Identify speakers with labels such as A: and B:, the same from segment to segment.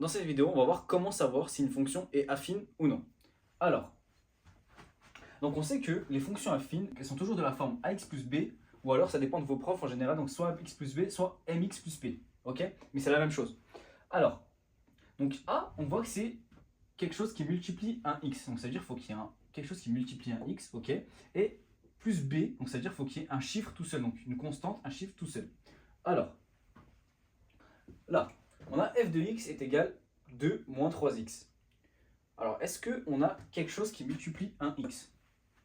A: Dans cette vidéo, on va voir comment savoir si une fonction est affine ou non. Alors, donc on sait que les fonctions affines, elles sont toujours de la forme ax plus b, ou alors ça dépend de vos profs en général, donc soit x plus b, soit mx plus p. Ok? Mais c'est la même chose. Alors, donc a, on voit que c'est quelque chose qui multiplie un x. Donc ça veut dire qu'il faut qu'il y ait quelque chose qui multiplie un x, ok? Et plus b, donc ça veut dire qu'il faut qu'il y ait un chiffre tout seul, donc une constante, un chiffre tout seul. Alors, là, on a f de x est égal 2 moins 3x. Alors, est-ce qu'on a quelque chose qui multiplie un x?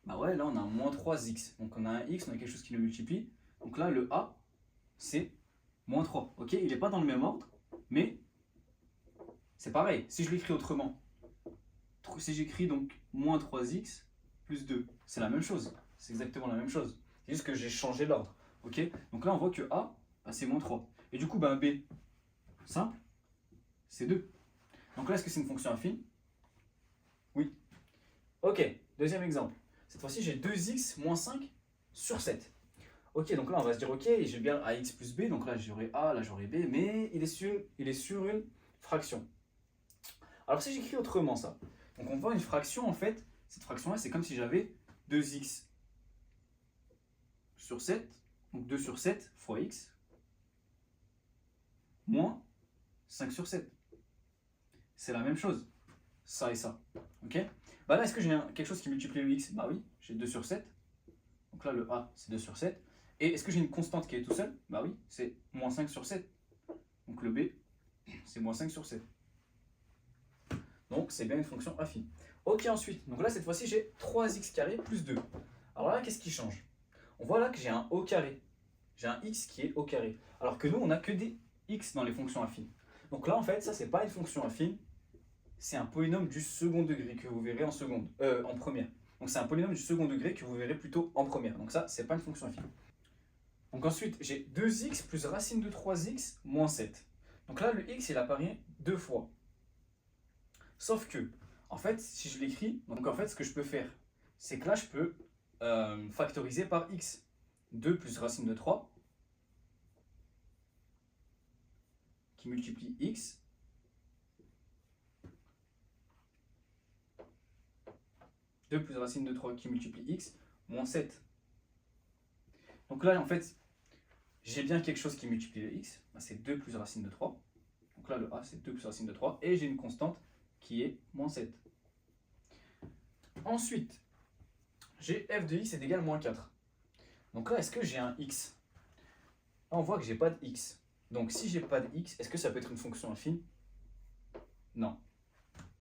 A: Bah ouais, là on a un moins 3x. Donc on a un x, on a quelque chose qui le multiplie. Donc là, le a, c'est moins 3. Ok, il n'est pas dans le même ordre, mais c'est pareil. Si je l'écris autrement, si j'écris donc moins 3x plus 2, c'est la même chose. C'est exactement la même chose. C'est juste que j'ai changé l'ordre. Ok, donc là on voit que a, bah, c'est moins 3. Et du coup, bah, b, simple, c'est 2. Donc là, est-ce que c'est une fonction affine? Oui. Ok, deuxième exemple. Cette fois-ci, j'ai 2x moins 5 sur 7. Ok, donc là, on va se dire, ok, j'ai bien ax plus b, donc là, j'aurai a, là, j'aurai b, mais il est sur une fraction. Alors, si j'écris autrement ça, donc on voit une fraction, en fait, cette fraction-là, c'est comme si j'avais 2x sur 7, donc 2 sur 7 fois x, moins 5 sur 7. C'est la même chose, ça et ça. Ok? Bah là, est-ce que j'ai quelque chose qui multiplie le x? Bah oui, j'ai 2 sur 7. Donc là, le a, c'est 2 sur 7. Et est-ce que j'ai une constante qui est tout seul? Bah oui, c'est moins 5 sur 7. Donc le b, c'est moins 5 sur 7. Donc c'est bien une fonction affine. Ok, ensuite, donc là, cette fois-ci, j'ai 3x carré plus 2. Alors là, qu'est-ce qui change? On voit là que j'ai un au carré. J'ai un x qui est au carré. Alors que nous, on n'a que des x dans les fonctions affines. Donc là, en fait, ça, c'est pas une fonction affine. C'est un polynôme du second degré que vous verrez en première. Donc c'est un polynôme du second degré que vous verrez plutôt en première. Donc ça, c'est pas une fonction affine. Donc ensuite, j'ai 2x plus racine de 3x moins 7. Donc là, le x, il apparaît deux fois. Sauf que, en fait, si je l'écris, donc en fait, ce que je peux faire, c'est que là, je peux factoriser par x. 2 plus racine de 3, qui multiplie x, plus racine de 3 qui multiplie x, moins 7. Donc là, en fait, j'ai bien quelque chose qui multiplie le x, c'est 2 plus racine de 3. Donc là, le a, c'est 2 plus racine de 3. Et j'ai une constante qui est moins 7. Ensuite, j'ai f de x est égal à moins 4. Donc là, est-ce que j'ai un x? Là, on voit que j'ai pas de x. Donc si j'ai pas de x, est-ce que ça peut être une fonction affine? Non.